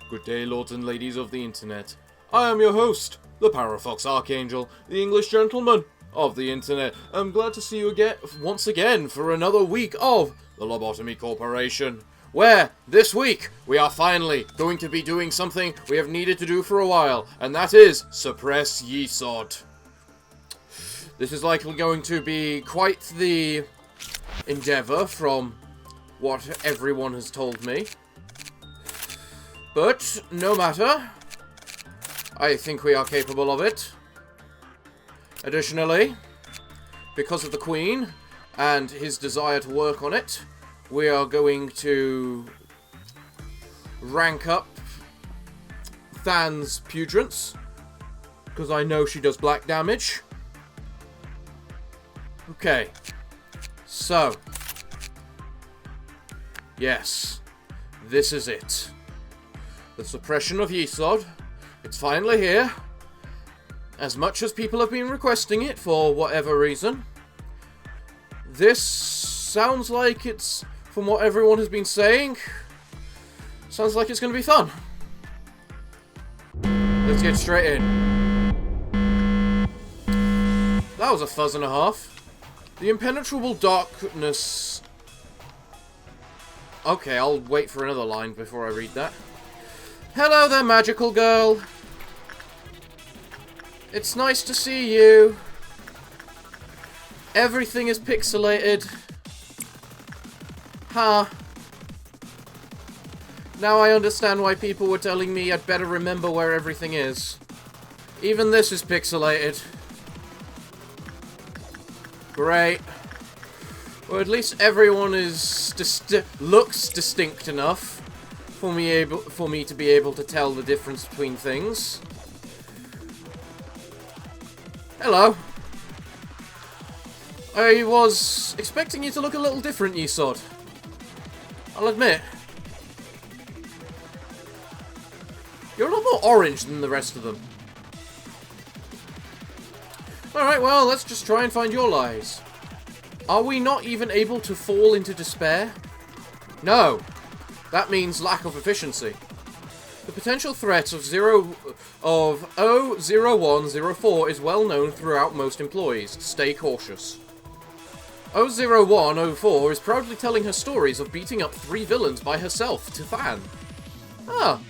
Good day, lords and ladies of the internet. I am your host, the Parafox Archangel, the English gentleman of the internet. I'm glad to see you once again for another week of the Lobotomy Corporation, where this week we are finally going to be doing something we have needed to do for a while, and that is suppress Yesod. This is likely going to be quite the endeavour from what everyone has told me. But, no matter, I think we are capable of it. Additionally, because of the Queen and his desire to work on it, we are going to rank up Than's putrance, because I know she does black damage. Okay, so, yes, this is it. The suppression of Yesod. It's finally here. As much as people have been requesting it for whatever reason. This sounds like it's, from what everyone has been saying, sounds like it's going to be fun. Let's get straight in. That was a fuzz and a half. The impenetrable darkness... Okay, I'll wait for another line before I read that. Hello there, magical girl. It's nice to see you. Everything is pixelated. Huh. Now I understand why people were telling me I'd better remember where everything is. Even this is pixelated. Great. Or at least everyone is looks distinct enough for me to be able to tell the difference between things. Hello. I was expecting you to look a little different, Yesod. I'll admit. You're a lot more orange than the rest of them. Alright, well, let's just try and find your lies. Are we not even able to fall into despair? No. That means lack of efficiency. The potential threat of 00104 is well known throughout most employees. Stay cautious. 00104 is proudly telling her stories of beating up 3 villains by herself to Than. Ah.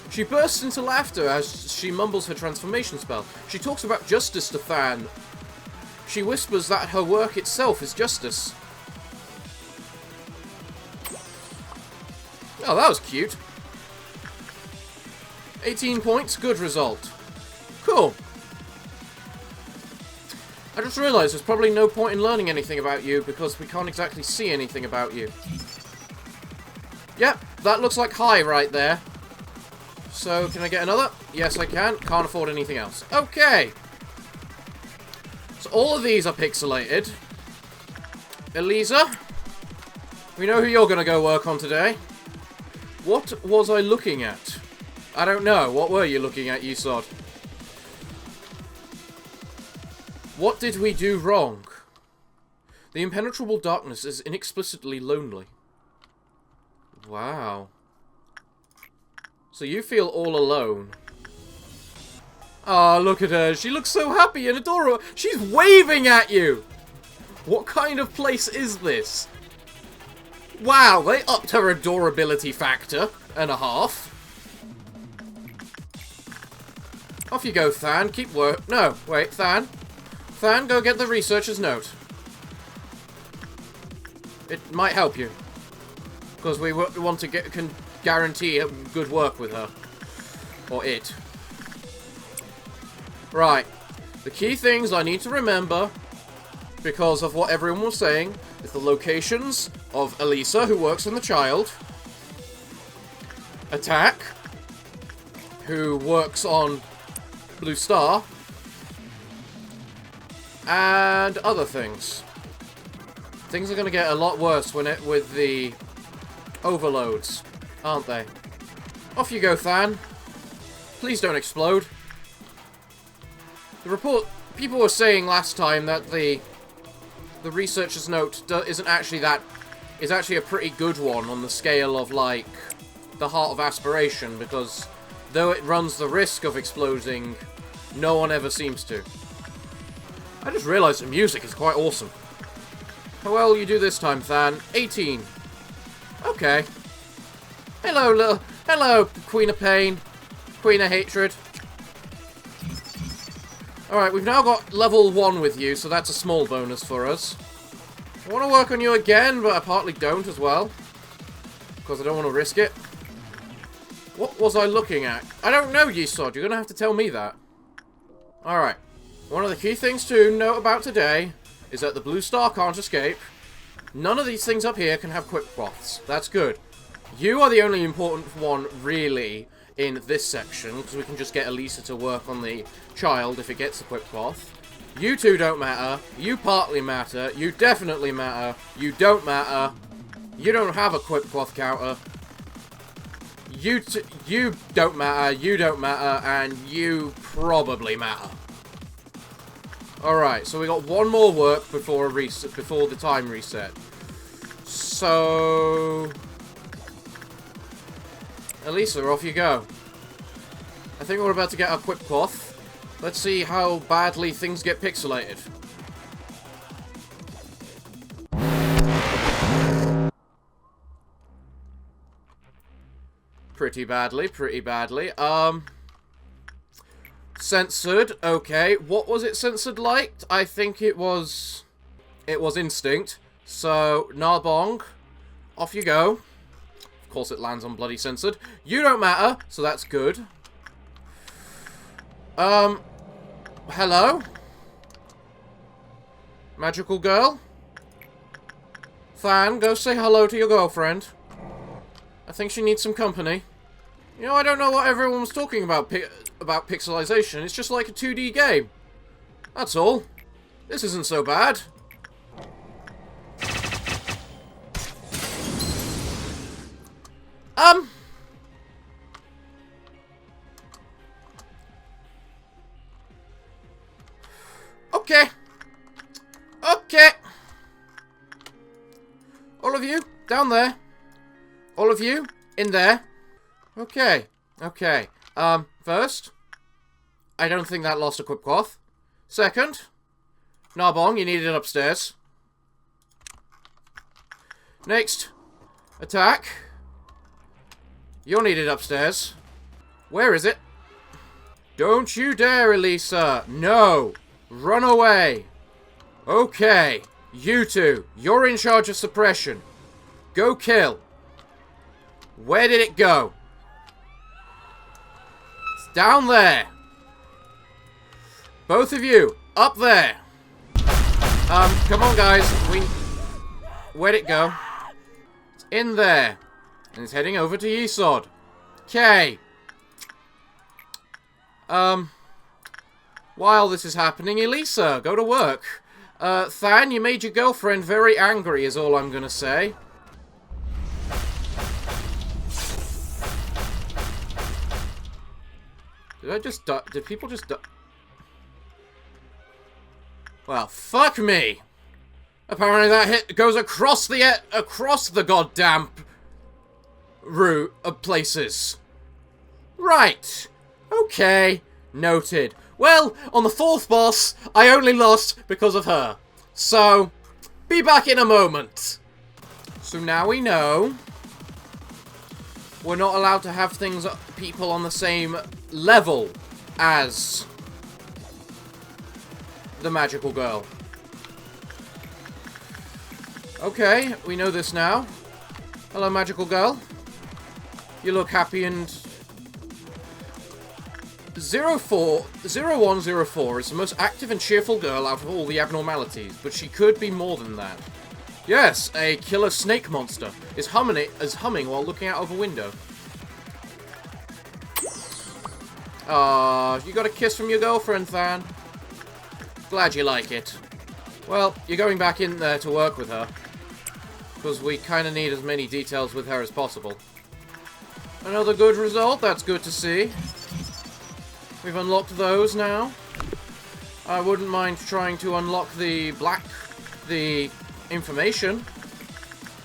She bursts into laughter as she mumbles her transformation spell. She talks about justice to Than. She whispers that her work itself is justice. Oh, that was cute. 18 points, good result. Cool. I just realised there's probably no point in learning anything about you because we can't exactly see anything about you. Yep, that looks like high right there. So, can I get another? Yes, I can. Can't afford anything else. Okay. So, all of these are pixelated. Elisa, we know who you're going to go work on today. What was I looking at? I don't know. What were you looking at, Yesod? What did we do wrong? The impenetrable darkness is inexplicably lonely. Wow. So you feel all alone. Ah, look at her. She looks so happy and adorable. She's waving at you. What kind of place is this? Wow, they upped her adorability factor and a half. Off you go, Than. Keep work. No, wait, Than. Than, go get the researcher's note. It might help you. Because we want to can guarantee good work with her. Or it. Right. The key things I need to remember, because of what everyone was saying, is the locations of Elisa, who works on the child. Attack, who works on Blue Star. And other things. Things are going to get a lot worse with the overloads, aren't they? Off you go, Than. Please don't explode. The report... People were saying last time that the researcher's note isn't actually that... is actually a pretty good one on the scale of, like, the Heart of Aspiration, because though it runs the risk of exploding, no one ever seems to. I just realised the music is quite awesome. How well will you do this time, Than? 18. Okay. Hello, Queen of Pain. Queen of Hatred. Alright, we've now got level 1 with you, so that's a small bonus for us. I want to work on you again, but I partly don't as well. Because I don't want to risk it. What was I looking at? I don't know, Yesod. You're going to have to tell me that. Alright. One of the key things to note about today is that the blue star can't escape. None of these things up here can have quick cloths. That's good. You are the only important one, really, in this section, because we can just get Elisa to work on the child if it gets the quick cloth. You two don't matter. You partly matter. You definitely matter. You don't matter. You don't have a quick cloth counter. You don't matter. You don't matter. And you probably matter. Alright, so we got one more work before a reset, before the time reset. So... Elisa, off you go. I think we're about to get our quick cloth. Let's see how badly things get pixelated. Pretty badly, pretty badly. Censored, okay. What was it censored like? I think it was instinct. So, Narbong, off you go. Of course it lands on bloody censored. You don't matter, so that's good. Hello? Magical girl? Than, go say hello to your girlfriend. I think she needs some company. You know, I don't know what everyone was talking about pixelization. It's just like a 2D game. That's all. This isn't so bad. Okay. Okay. All of you, down there. All of you, in there. Okay. Okay. First, I don't think that lost a quick cloth. Second, Narbong, you needed it upstairs. Next, attack. You're needed upstairs. Where is it? Don't you dare, Elisa. No. Run away. Okay. You two, you're in charge of suppression. Go kill. Where did it go? It's down there. Both of you, up there. Come on, guys. Where'd it go? It's in there. And it's heading over to Yesod. Okay. While this is happening, Elisa, go to work. Than, you made your girlfriend very angry, is all I'm gonna say. Did I just die? Did people just die? Well, fuck me. Apparently that hit goes across the goddamn route of places. Right. Okay. Noted. Well, on the fourth boss, I only lost because of her. So, be back in a moment. So now we know we're not allowed to have people on the same level as the magical girl. Okay, we know this now. Hello, magical girl. You look happy and... 0104 is the most active and cheerful girl out of all the abnormalities, but she could be more than that. Yes, a killer snake monster is humming while looking out of a window. You got a kiss from your girlfriend, Than. Glad you like it. Well, you're going back in there to work with her, because we kind of need as many details with her as possible. Another good result, that's good to see. We've unlocked those now. I wouldn't mind trying to unlock the information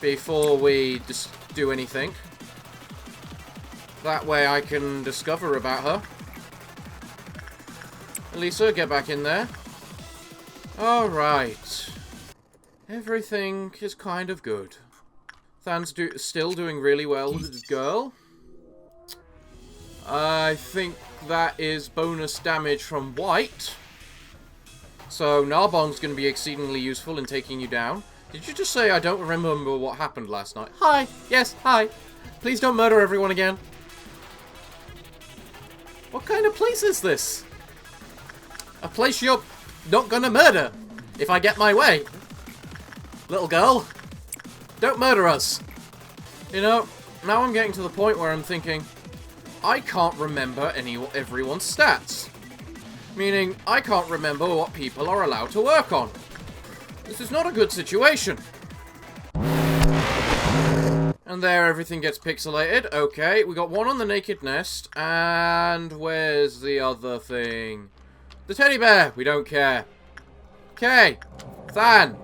before we just do anything. That way I can discover about her. Elisa, get back in there. Alright. Everything is kind of good. Than's still doing really well with the girl. I think that is bonus damage from White. So Narbong's going to be exceedingly useful in taking you down. Did you just say I don't remember what happened last night? Hi. Yes, hi. Please don't murder everyone again. What kind of place is this? A place you're not going to murder if I get my way. Little girl, don't murder us. You know, now I'm getting to the point where I'm thinking, I can't remember everyone's stats. Meaning, I can't remember what people are allowed to work on. This is not a good situation. And there, everything gets pixelated. Okay, we got one on the naked nest. And where's the other thing? The teddy bear. We don't care. Okay, Than.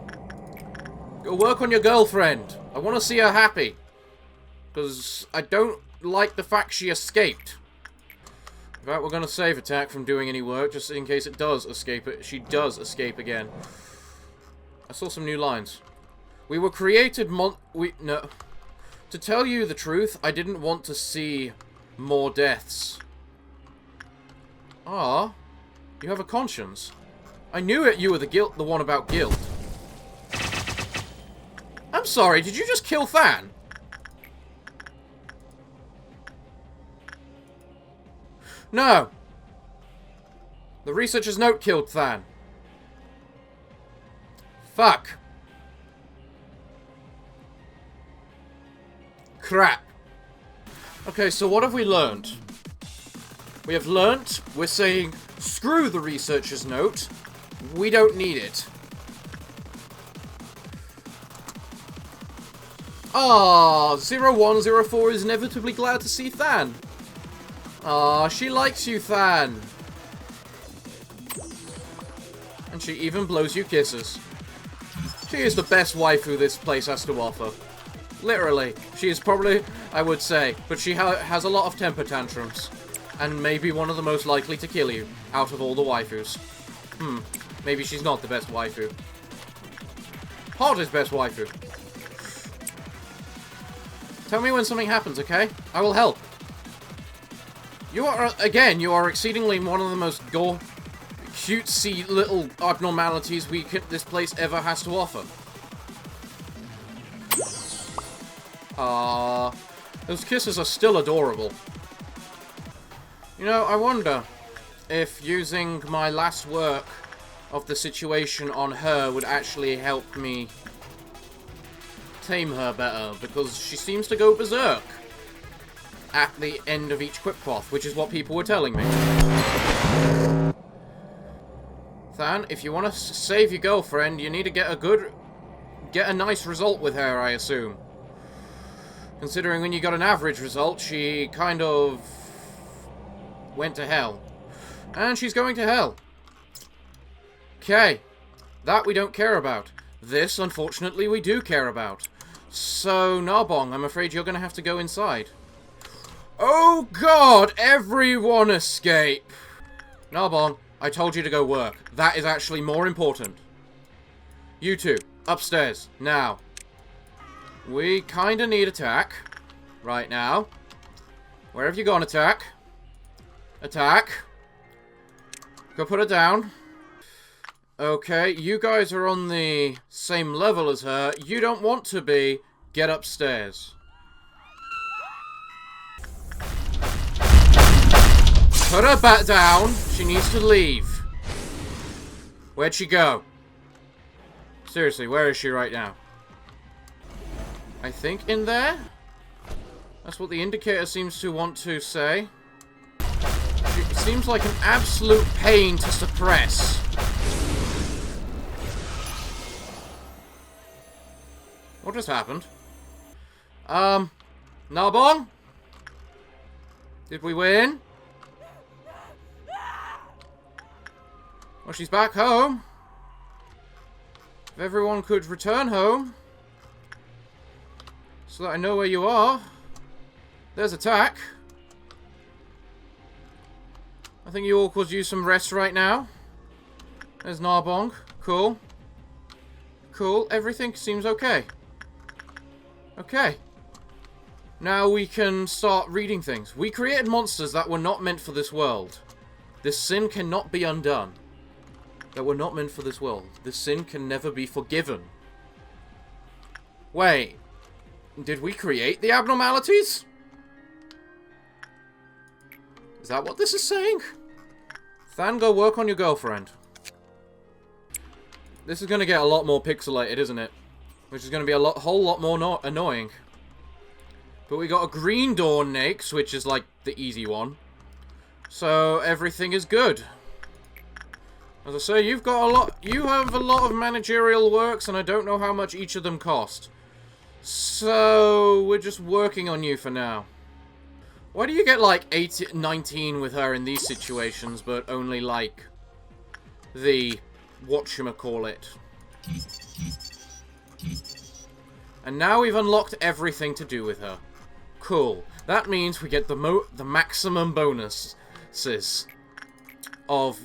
Go work on your girlfriend. I want to see her happy. Because I don't like the fact she escaped. In fact, we're going to save attack from doing any work, just in case it does escape. She does escape again. I saw some new lines. We were created no. To tell you the truth, I didn't want to see more deaths. Ah, you have a conscience. I knew it. You were the one about guilt. I'm sorry, did you just kill Than? No. The researcher's note killed Than. Fuck. Crap. Okay, so what have we learned? We have learnt we're saying, screw the researcher's note. We don't need it. Ah, 0104 is inevitably glad to see Than. Ah, she likes you, Than. And she even blows you kisses. She is the best waifu this place has to offer. Literally. She is probably, I would say, but she has a lot of temper tantrums. And maybe one of the most likely to kill you out of all the waifus. Maybe she's not the best waifu. Hot is best waifu. Tell me when something happens, okay? I will help. You are, again, you are exceedingly one of the most cutesy little abnormalities this place ever has to offer. Ah, those kisses are still adorable. You know, I wonder if using my last work of the situation on her would actually help me tame her better, because she seems to go berserk at the end of each quick-path, which is what people were telling me. Than, if you want to save your girlfriend, you need to get a nice result with her, I assume. Considering when you got an average result, she kind of went to hell. And she's going to hell. Okay. That we don't care about. This, unfortunately, we do care about. So, Narbong, I'm afraid you're going to have to go inside. Oh god! Everyone escape! Narbong, I told you to go work. That is actually more important. You two, upstairs, now. We kinda need attack. Right now. Where have you gone, attack? Attack. Go put her down. Okay, you guys are on the same level as her. You don't want to be. Get upstairs. Put her back down. She needs to leave. Where'd she go? Seriously, where is she right now? I think in there? That's what the indicator seems to want to say. She seems like an absolute pain to suppress. What just happened? Narbong? Did we win? Well, she's back home. If everyone could return home, so that I know where you are. There's attack. I think you all could use some rest right now. There's Narbong. Cool. Cool. Everything seems okay. Okay. Now we can start reading things. We created monsters that were not meant for this world. This sin cannot be undone. That were not meant for this world. This sin can never be forgiven. Wait. Did we create the abnormalities? Is that what this is saying? Than, go work on your girlfriend. This is going to get a lot more pixelated, isn't it? Which is going to be a whole lot more annoying. But we got a green dawn next, which is like the easy one. So everything is good. As I say, you have a lot of managerial works, and I don't know how much each of them cost. So we're just working on you for now. Why do you get, like, 19 with her in these situations, but only, like, the whatchamacallit? And now we've unlocked everything to do with her. Cool. That means we get the maximum bonuses of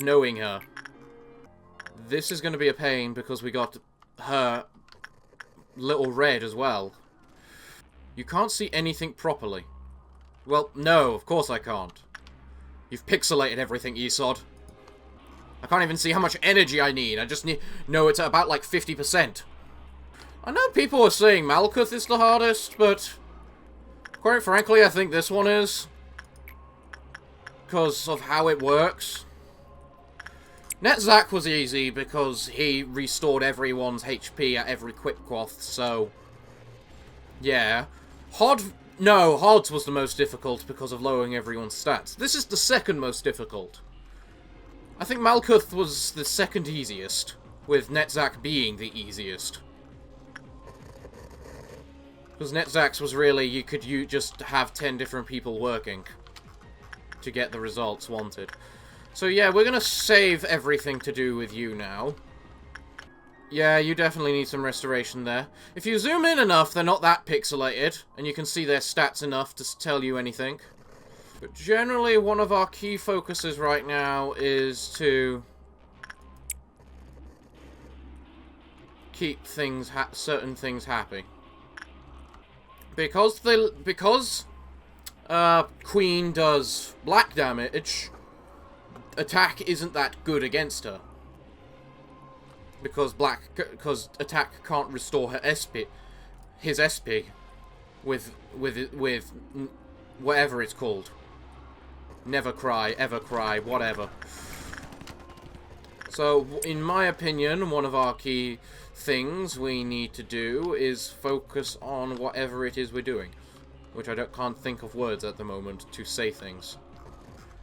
knowing her. This is going to be a pain, because we got her little red as well. You can't see anything properly. Well, no, of course I can't. You've pixelated everything, Yesod. I can't even see how much energy I need. I just know it's at about, like, 50%. I know people are saying Malkuth is the hardest, but quite frankly, I think this one is. Because of how it works. Netzach was easy because he restored everyone's HP at every Quipquath, so yeah. No, Hod's was the most difficult because of lowering everyone's stats. This is the second most difficult. I think Malkuth was the second easiest, with Netzach being the easiest. Because Netzach's was really, you just have 10 different people working to get the results wanted. So yeah, we're gonna save everything to do with you now. Yeah, you definitely need some restoration there. If you zoom in enough, they're not that pixelated, and you can see their stats enough to tell you anything. But generally, one of our key focuses right now is to keep things certain things happy. Because Queen does black damage, attack isn't that good against her. Because attack can't restore her his SP, with whatever it's called. Never cry, ever cry, whatever. So, in my opinion, one of our key things we need to do is focus on whatever it is we're doing. Which I can't think of words at the moment to say things.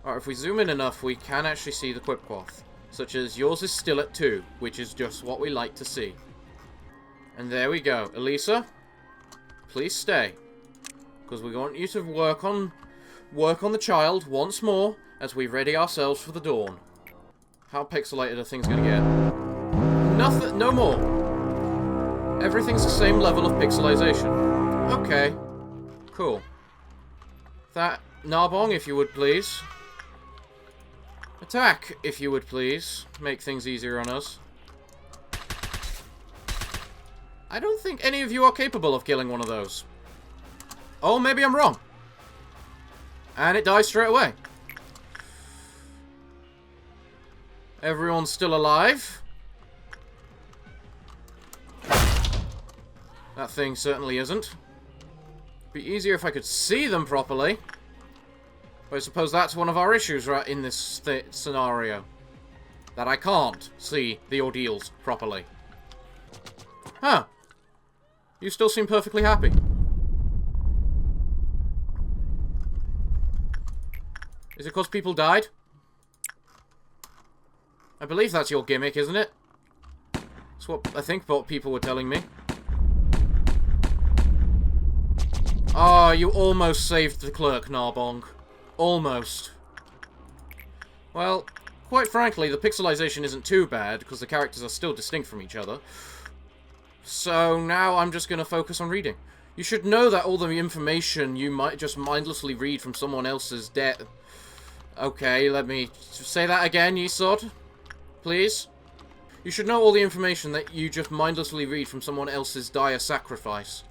Alright, if we zoom in enough, we can actually see the Quipquath. Such as, yours is still at 2, which is just what we like to see. And there we go. Elisa, please stay. Because we want you to work on the child once more as we ready ourselves for the dawn. How pixelated are things going to get? Nothing, no more. Everything's the same level of pixelization. Okay. Cool. That, Narbong, if you would please. Attack, if you would please. Make things easier on us. I don't think any of you are capable of killing one of those. Oh, maybe I'm wrong. And it dies straight away. Everyone's still alive. That thing certainly isn't. Be easier if I could see them properly. But I suppose that's one of our issues right in this scenario. That I can't see the ordeals properly. Huh. You still seem perfectly happy. Is it because people died? I believe that's your gimmick, isn't it? That's what I think what people were telling me. Ah, you almost saved the clerk, Narbong. Almost. Well, quite frankly, the pixelization isn't too bad, because the characters are still distinct from each other. So now I'm just going to focus on reading. You should know that all the information you might just mindlessly read from someone else's Okay, let me say that again, Yesod. Please? You should know all the information that you just mindlessly read from someone else's dire sacrifice.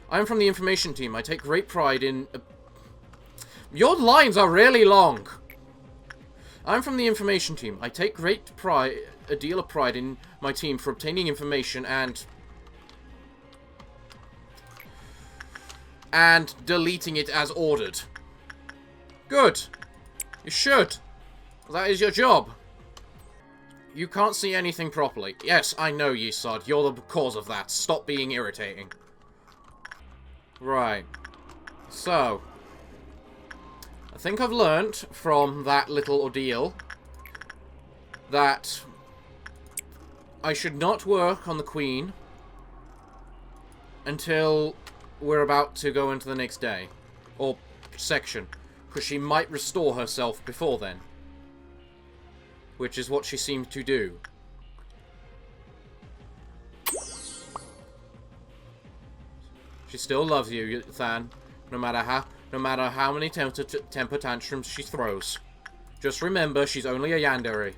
I am from the information team. I take great pride in... Your lines are really long! I'm from the information team. I take a deal of pride in my team for obtaining information and deleting it as ordered. Good. You should. That is your job. You can't see anything properly. Yes, I know, Yesod. You're the cause of that. Stop being irritating. Right. So, I think I've learnt from that little ordeal that I should not work on the Queen until we're about to go into the next day. Or section. Because she might restore herself before then. Which is what she seemed to do. She still loves you, Than. No matter how many temper tantrums she throws. Just remember, she's only a yandere.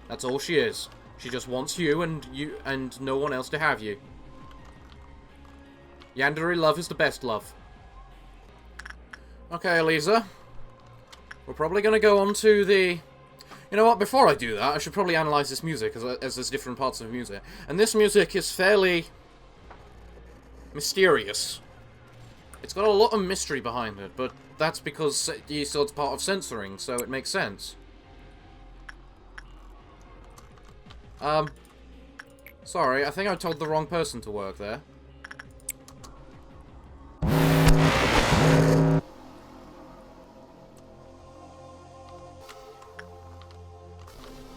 That's all she is. She just wants you and no one else to have you. Yandere love is the best love. Okay, Eliza. We're probably going to go on to the... You know what, before I do that, I should probably analyse this music, as there's different parts of music. And this music is fairly... mysterious. It's got a lot of mystery behind it, but that's because Yesod's part of censoring, so it makes sense. Sorry, I think I told the wrong person to work there.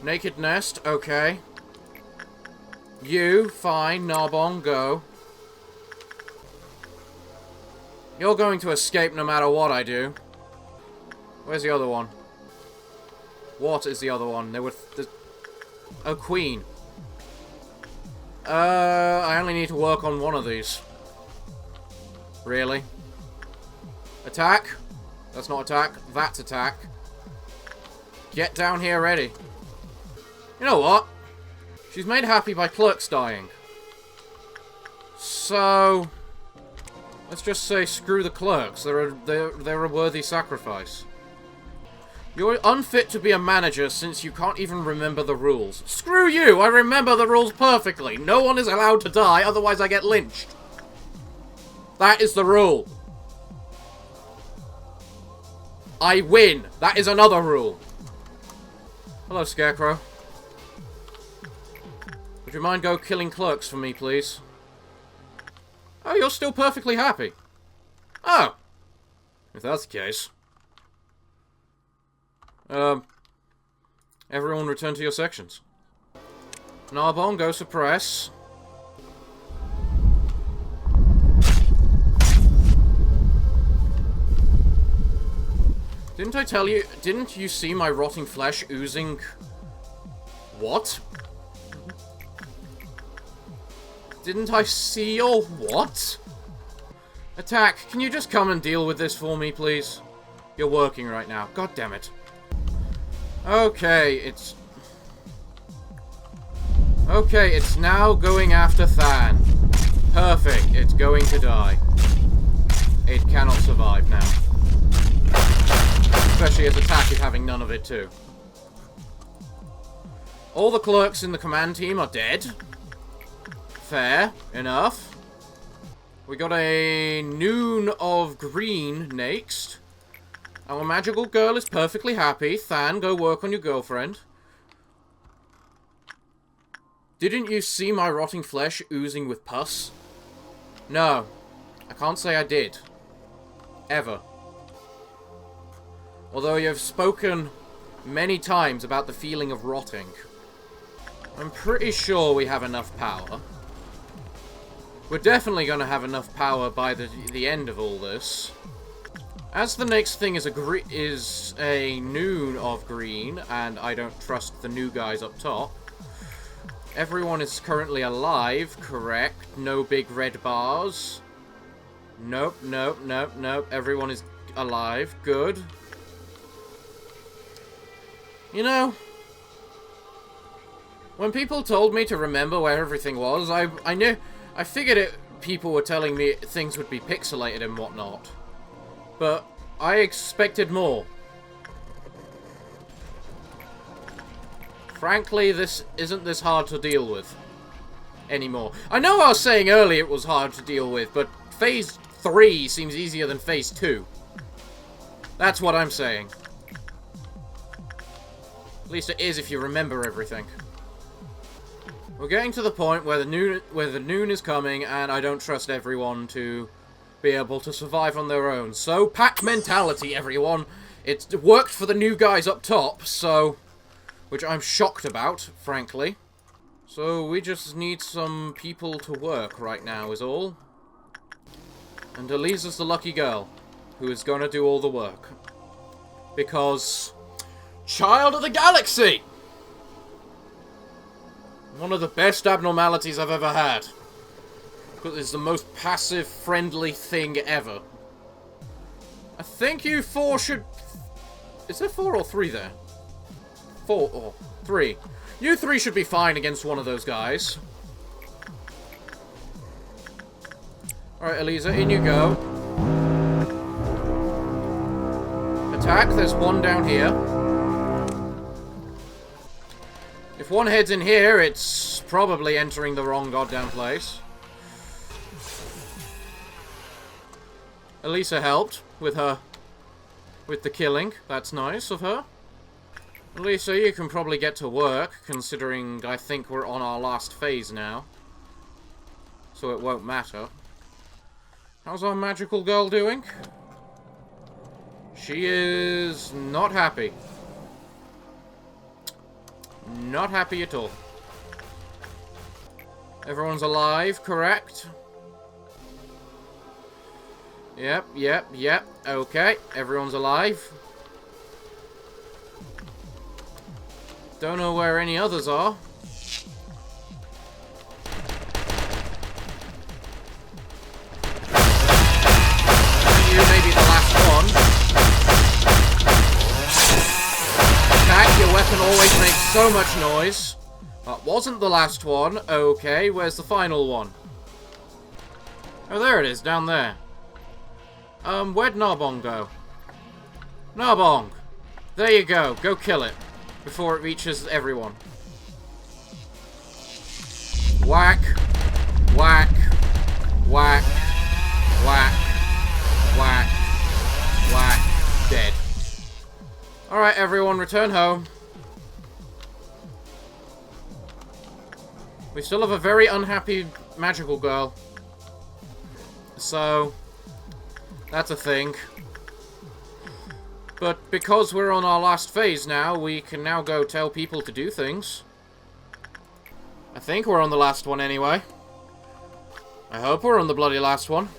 Naked nest, okay. You, fine, Narbonne, go. You're going to escape no matter what I do. Where's the other one? What is the other one? There were... Oh, Queen. I only need to work on one of these. Really? Attack? That's not attack. That's attack. Get down here ready. You know what? She's made happy by clerks dying. So... let's just say screw the clerks. They're a worthy sacrifice. You're unfit to be a manager since you can't even remember the rules. Screw you! I remember the rules perfectly. No one is allowed to die, otherwise I get lynched. That is the rule. I win. That is another rule. Hello, Scarecrow. Would you mind go killing clerks for me, please? Oh, you're still perfectly happy. Oh. If that's the case. Everyone return to your sections. Narbonne, go suppress. Didn't I tell you... didn't you see my rotting flesh oozing... What? Didn't I see your what? Attack, can you just come and deal with this for me, please? You're working right now. God damn it. Okay, it's now going after Than. Perfect, it's going to die. It cannot survive now. Especially as attack is having none of it too. All the clerks in the command team are dead. Fair enough. We got a noon of green next. Our magical girl is perfectly happy. Than, go work on your girlfriend. Didn't you see my rotting flesh oozing with pus? No. I can't say I did. Ever. Although you've spoken many times about the feeling of rotting. I'm pretty sure we have enough power. We're definitely going to have enough power by the end of all this. As the next thing is a noon of green, and I don't trust the new guys up top. Everyone is currently alive, correct? No big red bars. Nope, nope, nope, nope. Everyone is alive. Good. You know, when people told me to remember where everything was, I figured people were telling me things would be pixelated and whatnot. But I expected more. Frankly, this isn't this hard to deal with anymore. I know I was saying earlier it was hard to deal with, but Phase 3 seems easier than Phase 2. That's what I'm saying. At least it is if you remember everything. We're getting to the point where the noon is coming, and I don't trust everyone to be able to survive on their own. So, pack mentality, everyone. It worked for the new guys up top, so... which I'm shocked about, frankly. So, we just need some people to work right now, is all. And Elisa's the lucky girl, who is gonna do all the work. Because... Child of the Galaxy! One of the best abnormalities I've ever had. Because it's the most passive, friendly thing ever. I think you four should... Is there 4 or 3 there? 4 or 3. You 3 should be fine against one of those guys. Alright, Elisa, in you go. Attack, there's one down here. If one heads in here, it's probably entering the wrong goddamn place. Elisa helped with the killing. That's nice of her. Elisa, you can probably get to work, considering I think we're on our last phase now. So it won't matter. How's our magical girl doing? She is not happy. Not happy at all. Everyone's alive, correct? Yep. Okay, everyone's alive. Don't know where any others are. You may be the last one. Attack, your weapon always makes so much noise. That wasn't the last one. Okay, where's the final one? Oh, there it is, down there. Where'd Narbong go? Narbong! There you go, go kill it. Before it reaches everyone. Whack. Whack. Whack. Whack. Whack. Whack. Dead. Alright, everyone, return home. We still have a very unhappy magical girl. So, that's a thing. But because we're on our last phase now, we can now go tell people to do things. I think we're on the last one anyway. I hope we're on the bloody last one.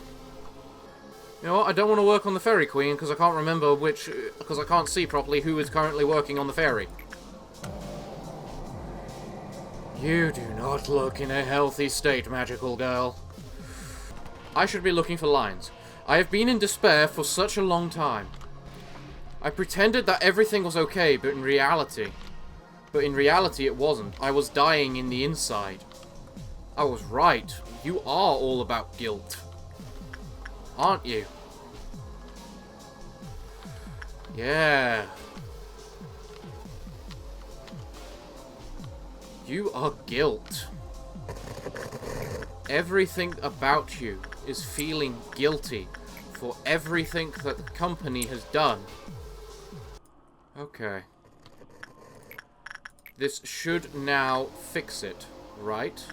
You know what, I don't want to work on the Fairy Queen because I can't remember which... because I can't see properly who is currently working on the Fairy. You do not look in a healthy state, magical girl. I should be looking for lines. I have been in despair for such a long time. I pretended that everything was okay, but in reality it wasn't. I was dying in the inside. I was right. You are all about guilt. Aren't you? Yeah. You are guilt. Everything about you is feeling guilty for everything that the company has done. Okay. This should now fix it, right?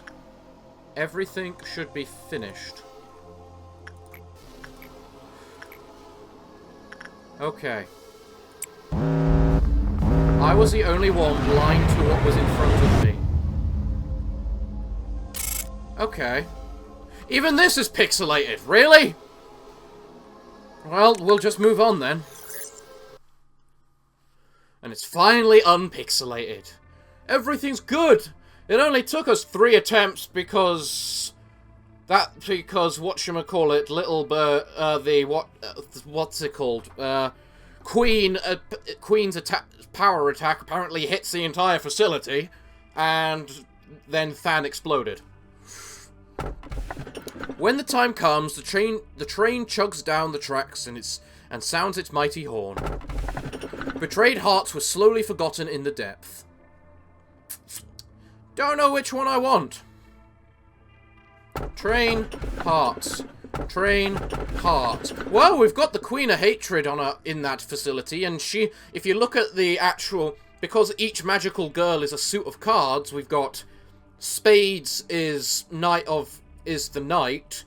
Everything should be finished. Okay. I was the only one blind to what was in front of me. Okay. Even this is pixelated, really? Well, we'll just move on then. And it's finally unpixelated. Everything's good! It only took us 3 attempts because... whatchamacallit, little what's it called? Queen's power attack apparently hits the entire facility, and then Than exploded. When the time comes, the train chugs down the tracks and sounds its mighty horn. Betrayed hearts were slowly forgotten in the depth. Don't know which one I want. Train, hearts. Train, heart. Well, we've got the Queen of Hatred in that facility, and if you look at the actual, because each magical girl is a suit of cards, we've got Spades is the Knight,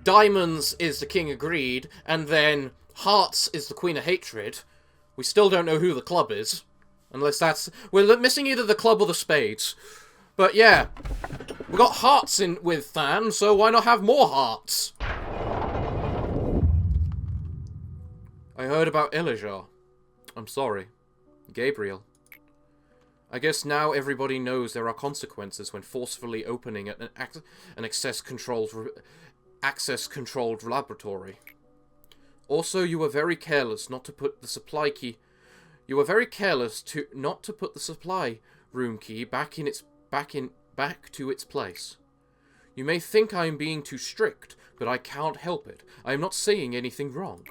Diamonds is the King of Greed, and then Hearts is the Queen of Hatred. We still don't know who the club is, unless we're missing either the club or the Spades. But yeah, we got hearts in with Than, so why not have more hearts? I heard about Elijah. I'm sorry. Gabriel. I guess now everybody knows there are consequences when forcefully opening an access-controlled laboratory. Also, you were very careless not to put the supply key... You were very careless not to put the supply room key back to its place. You may think I am being too strict, but I can't help it. I am not saying anything wrong.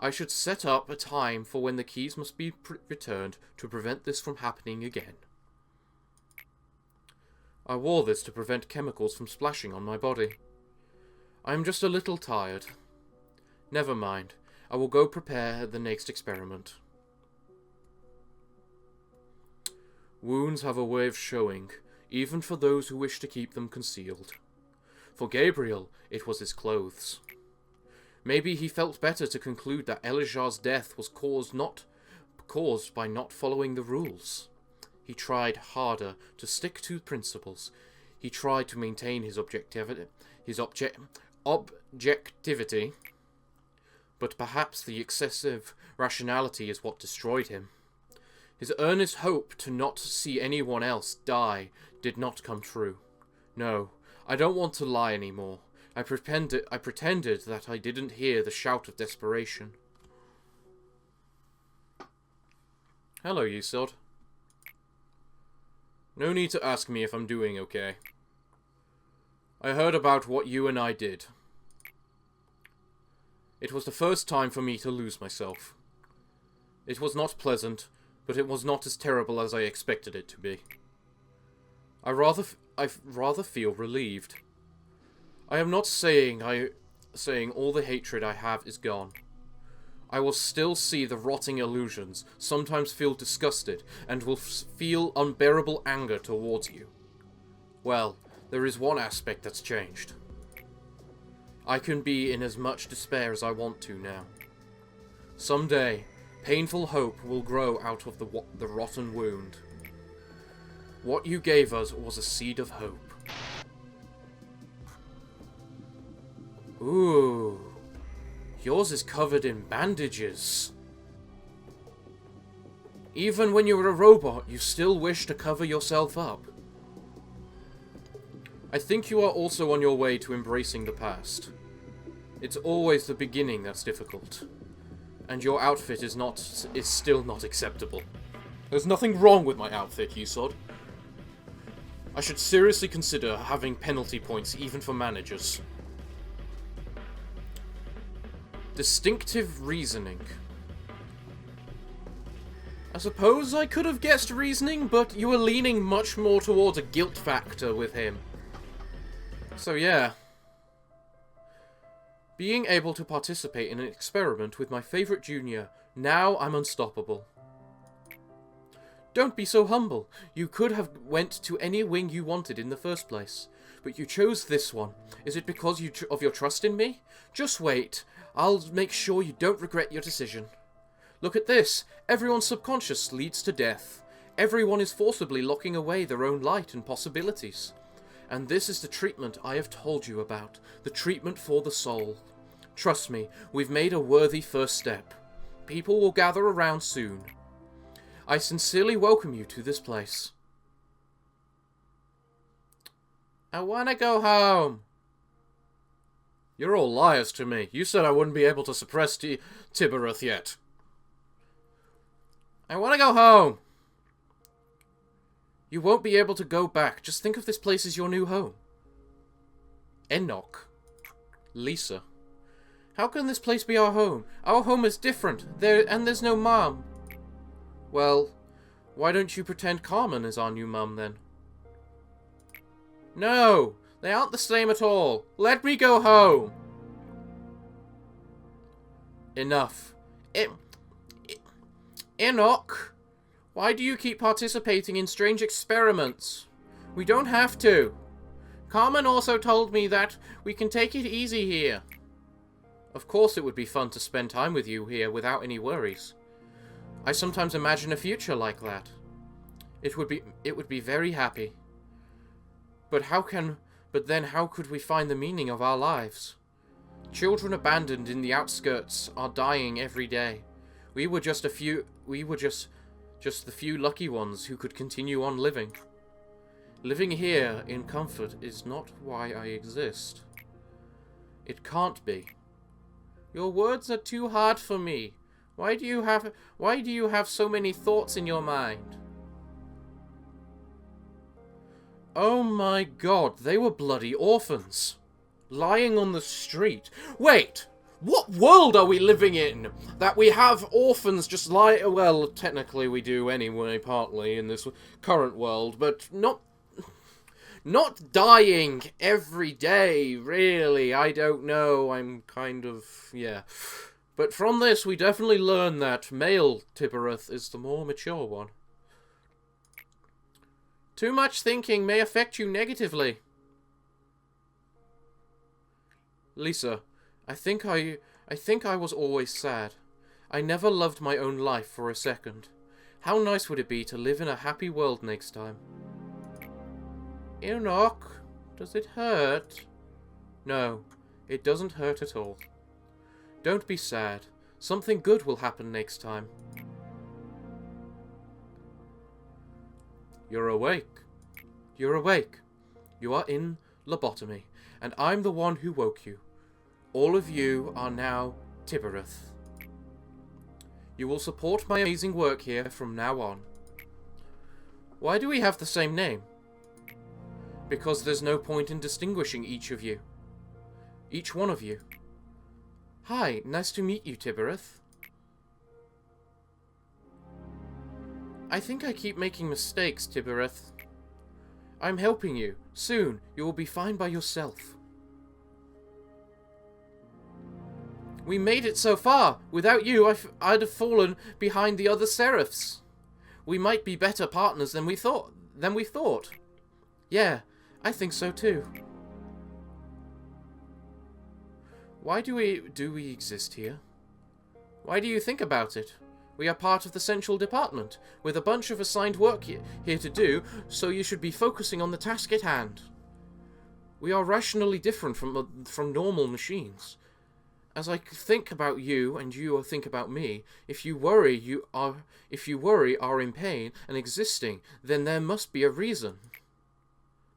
I should set up a time for when the keys must be returned to prevent this from happening again. I wore this to prevent chemicals from splashing on my body. I am just a little tired. Never mind. I will go prepare the next experiment. Wounds have a way of showing, even for those who wish to keep them concealed. For Gabriel, it was his clothes. Maybe he felt better to conclude that Elijah's death was caused by not following the rules. He tried harder to stick to principles. He tried to maintain his objectivity, but perhaps the excessive rationality is what destroyed him. His earnest hope to not see anyone else die did not come true. No, I don't want to lie anymore. I pretended that I didn't hear the shout of desperation. Hello, Yesod. No need to ask me if I'm doing okay. I heard about what you and I did. It was the first time for me to lose myself. It was not pleasant, but it was not as terrible as I expected it to be. I rather feel relieved. I am not saying all the hatred I have is gone. I will still see the rotting illusions, sometimes feel disgusted, and will feel unbearable anger towards you. Well, there is one aspect that's changed. I can be in as much despair as I want to now. Someday, painful hope will grow out of the rotten wound. What you gave us was a seed of hope. Ooh, yours is covered in bandages. Even when you were a robot, you still wish to cover yourself up. I think you are also on your way to embracing the past. It's always the beginning that's difficult. And your outfit is still not acceptable. There's nothing wrong with my outfit, Yesod. I should seriously consider having penalty points even for managers. Distinctive reasoning. I suppose I could have guessed reasoning, but you were leaning much more towards a guilt factor with him. So yeah. Being able to participate in an experiment with my favourite junior, now I'm unstoppable. Don't be so humble. You could have went to any wing you wanted in the first place. But you chose this one. Is it because of your trust in me? Just wait. I'll make sure you don't regret your decision. Look at this. Everyone's subconscious leads to death. Everyone is forcibly locking away their own light and possibilities. And this is the treatment I have told you about. The treatment for the soul. Trust me, we've made a worthy first step. People will gather around soon. I sincerely welcome you to this place. I wanna go home. You're all liars to me. You said I wouldn't be able to suppress Tibereth yet. I want to go home. You won't be able to go back. Just think of this place as your new home. Enoch. Lisa. How can this place be our home? Our home is different. There's no mom. Well, why don't you pretend Carmen is our new mum then? No, they aren't the same at all. Let me go home. Enough. Enoch, why do you keep participating in strange experiments? We don't have to. Carmen also told me that we can take it easy here. Of course it would be fun to spend time with you here without any worries. I sometimes imagine a future like that. It would be very happy. But then how could we find the meaning of our lives? Children abandoned in the outskirts are dying every day. We were just the few lucky ones who could continue on living. Living here in comfort is not why I exist. It can't be. Your words are too hard for me. Why do you have so many thoughts in your mind? Oh my god, they were bloody orphans. Lying on the street. Wait! What world are we living in? That we have orphans just lie... Well, technically we do anyway, partly, in this current world, but not dying every day, really. I don't know, I'm kind of... yeah. But from this, we definitely learn that male Tibereth is the more mature one. Too much thinking may affect you negatively. Lisa, I think I was always sad. I never loved my own life for a second. How nice would it be to live in a happy world next time? Enoch, does it hurt? No, it doesn't hurt at all. Don't be sad. Something good will happen next time. You're awake. You're awake. You are in Lobotomy, and I'm the one who woke you. All of you are now Tibereth. You will support my amazing work here from now on. Why do we have the same name? Because there's no point in distinguishing each of you. Each one of you. Hi, nice to meet you, Tibereth. I think I keep making mistakes, Tibereth. I'm helping you. Soon, you will be fine by yourself. We made it so far. Without you, I'd have fallen behind the other seraphs. We might be better partners than we thought. Yeah, I think so too. Why do we exist here? Why do you think about it? We are part of the central department, with a bunch of assigned work here to do, so you should be focusing on the task at hand. We are rationally different from normal machines. As I think about you, and you think about me, if you worry are in pain and existing, then there must be a reason.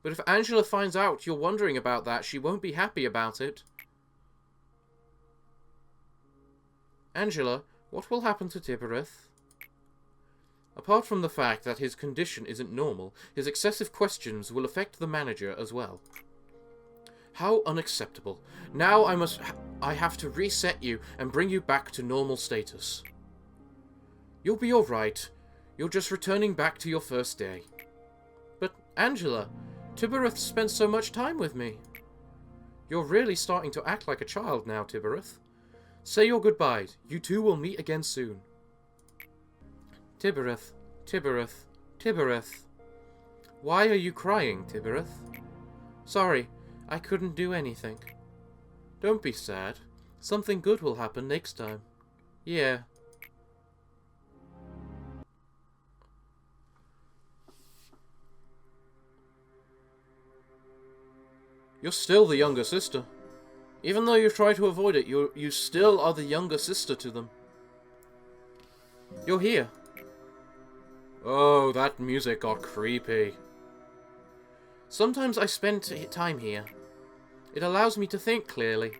But if Angela finds out you're wondering about that, she won't be happy about it. Angela, what will happen to Tibereth? Apart from the fact that his condition isn't normal, his excessive questions will affect the manager as well. How unacceptable. Now I have to reset you and bring you back to normal status. You'll be alright. You're just returning back to your first day. But, Angela, Tibereth spent so much time with me. You're really starting to act like a child now, Tibereth. Say your goodbyes. You two will meet again soon. Tibereth, Tibereth, Tibereth. Why are you crying, Tibereth? Sorry, I couldn't do anything. Don't be sad. Something good will happen next time. Yeah. You're still the younger sister. Even though you try to avoid it, you still are the younger sister to them. You're here. Oh, that music got creepy. Sometimes I spend time here. It allows me to think clearly.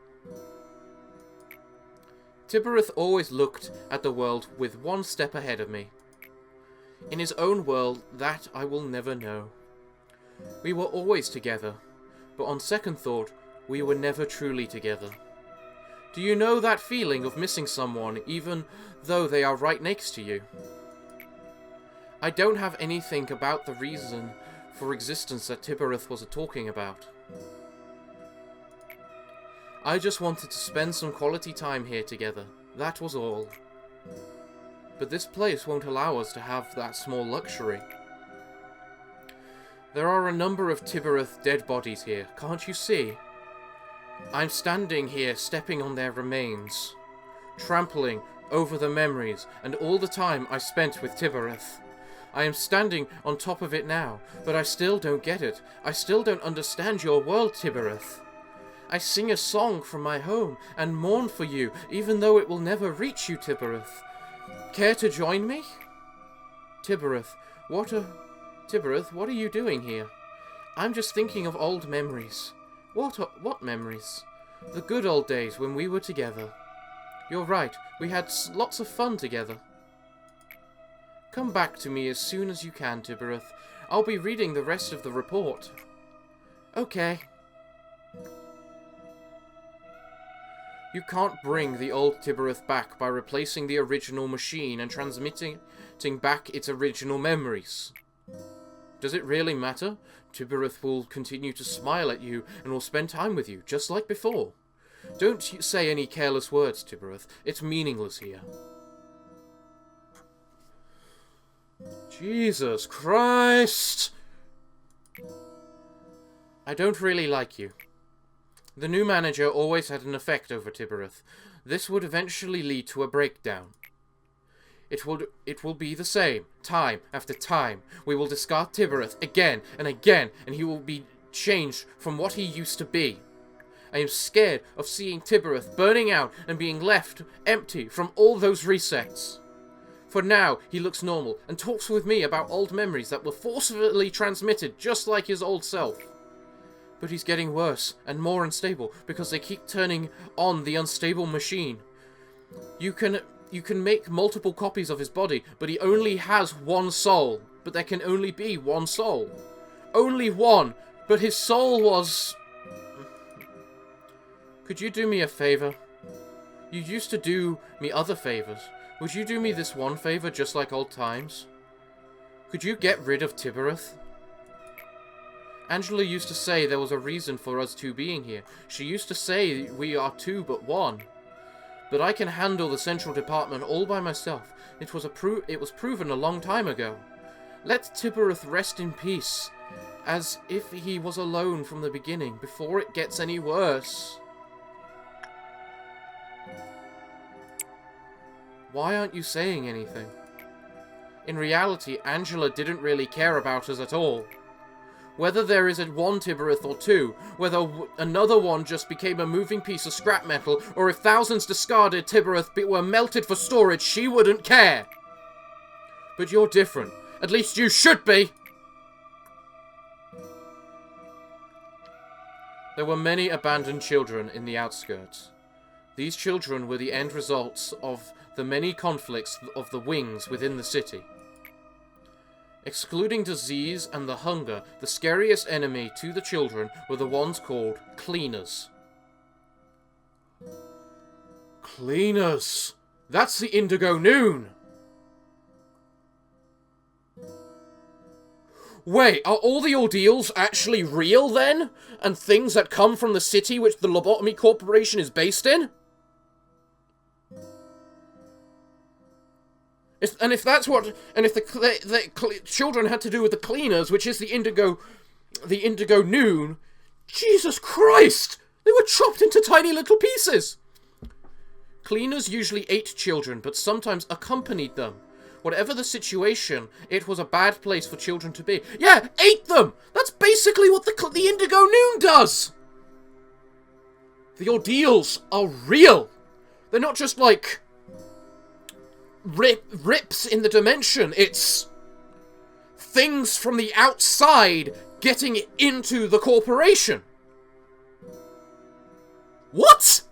Tibereth always looked at the world with one step ahead of me. In his own world, that I will never know. We were always together, but on second thought, we were never truly together. Do you know that feeling of missing someone even though they are right next to you? I don't have anything about the reason for existence that Tibereth was talking about. I just wanted to spend some quality time here together, that was all. But this place won't allow us to have that small luxury. There are a number of Tibereth dead bodies here, can't you see? I'm standing here stepping on their remains, trampling over the memories and all the time I spent with Tibereth. I am standing on top of it now, but I still don't get it. I still don't understand your world, Tibereth. I sing a song from my home and mourn for you, even though it will never reach you, Tibereth. Care to join me? Tibereth, what are you doing here? I'm just thinking of old memories. What memories? The good old days when we were together. You're right, we had lots of fun together. Come back to me as soon as you can, Tibereth. I'll be reading the rest of the report. Okay. You can't bring the old Tibereth back by replacing the original machine and transmitting back its original memories. Does it really matter? Tibereth will continue to smile at you and will spend time with you, just like before. Don't say any careless words, Tibereth. It's meaningless here. Jesus Christ! I don't really like you. The new manager always had an effect over Tibereth. This would eventually lead to a breakdown. It will be the same, time after time. We will discard Tibereth again and again, and he will be changed from what he used to be. I am scared of seeing Tibereth burning out and being left empty from all those resets. For now, he looks normal and talks with me about old memories that were forcefully transmitted just like his old self. But he's getting worse and more unstable because they keep turning on the unstable machine. You can make multiple copies of his body, but he only has one soul. But there can only be one soul. Only one, but his soul was... Could you do me a favor? You used to do me other favors. Would you do me this one favor just like old times? Could you get rid of Tibereth? Angela used to say there was a reason for us two being here. She used to say we are two but one. But I can handle the central department all by myself. It was proven a long time ago. Let Tibereth rest in peace, as if he was alone from the beginning, before it gets any worse. Why aren't you saying anything? In reality, Angela didn't really care about us at all. Whether there is one Tibereth or two, whether another one just became a moving piece of scrap metal, or if thousands discarded Tibereth were melted for storage, she wouldn't care. But you're different. At least you should be! There were many abandoned children in the outskirts. These children were the end results of the many conflicts of the wings within the city. Excluding disease and the hunger, the scariest enemy to the children were the ones called cleaners. Cleaners! That's the Indigo Noon! Wait, are all the ordeals actually real then? And things that come from the city which the Lobotomy Corporation is based in? If the children had to do with the cleaners, which is the Indigo Noon, Jesus Christ! They were chopped into tiny little pieces! Cleaners usually ate children, but sometimes accompanied them. Whatever the situation, it was a bad place for children to be. Yeah, ate them! That's basically what the Indigo Noon does! The ordeals are real! They're not just like... rips in the dimension. It's things from the outside getting into the corporation. What?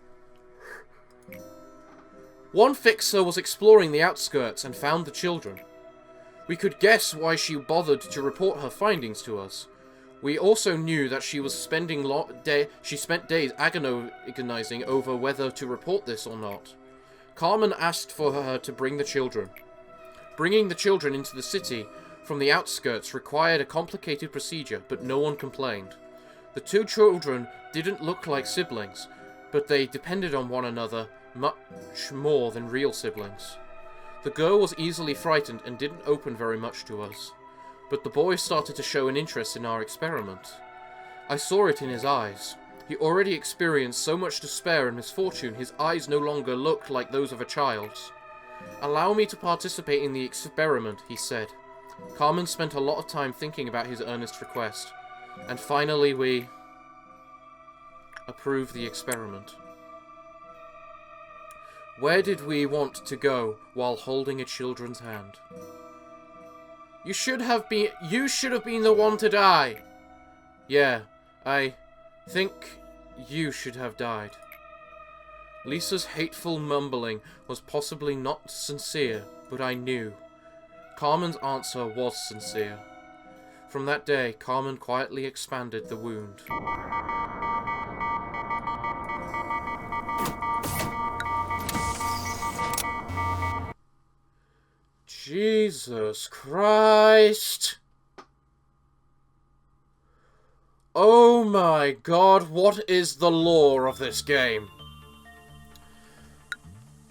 One fixer was exploring the outskirts and found the children. We could guess why she bothered to report her findings to us. We also knew that she was spent days agonizing over whether to report this or not. Carmen asked for her to bring the children. Bringing the children into the city from the outskirts required a complicated procedure, but no one complained. The two children didn't look like siblings, but they depended on one another much more than real siblings. The girl was easily frightened and didn't open very much to us, but the boy started to show an interest in our experiment. I saw it in his eyes. He already experienced so much despair and misfortune, his eyes no longer looked like those of a child's. "Allow me to participate in the experiment," he said. Carmen spent a lot of time thinking about his earnest request, and finally we approved the experiment. Where did we want to go while holding a children's hand? You should have been the one to die. Yeah, I think you should have died. Lisa's hateful mumbling was possibly not sincere, but I knew. Carmen's answer was sincere. From that day, Carmen quietly expanded the wound. Jesus Christ! Oh my god, what is the lore of this game?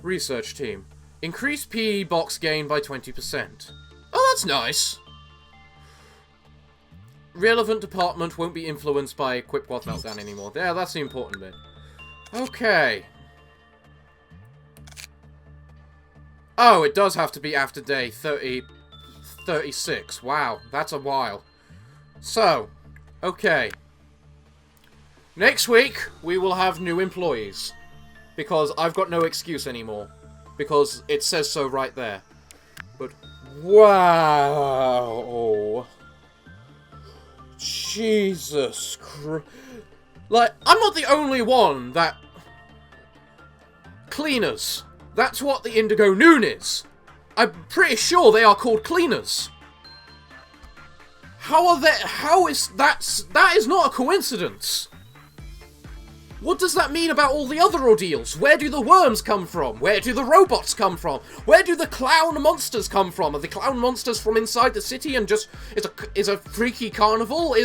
Research team. Increase PE box gain by 20%. Oh, that's nice. Relevant department won't be influenced by equip while meltdown anymore. Yeah, that's the important bit. Okay. Oh, it does have to be after day 36. Wow, that's a while. So, okay. Next week, we will have new employees. Because I've got no excuse anymore. Because it says so right there. But, wow. Jesus Christ. Like, I'm not the only one that... Cleaners. That's what the Indigo Noon is. I'm pretty sure they are called cleaners. That is not a coincidence. What does that mean about all the other ordeals? Where do the worms come from? Where do the robots come from? Where do the clown monsters come from? Are the clown monsters from inside the city and just is a freaky carnival?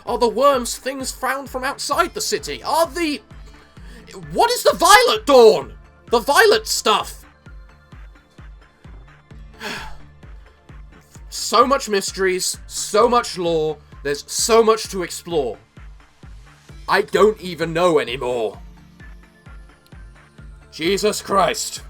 Are the worms things found from outside the city? What is the Violet Dawn? The Violet stuff. So much mysteries, so much lore. There's so much to explore. I don't even know anymore. Jesus Christ.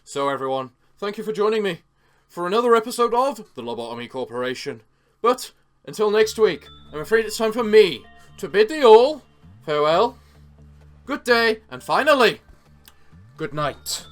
So everyone, thank you for joining me for another episode of the Lobotomy Corporation. But, until next week, I'm afraid it's time for me to bid thee all farewell, good day, and finally, good night.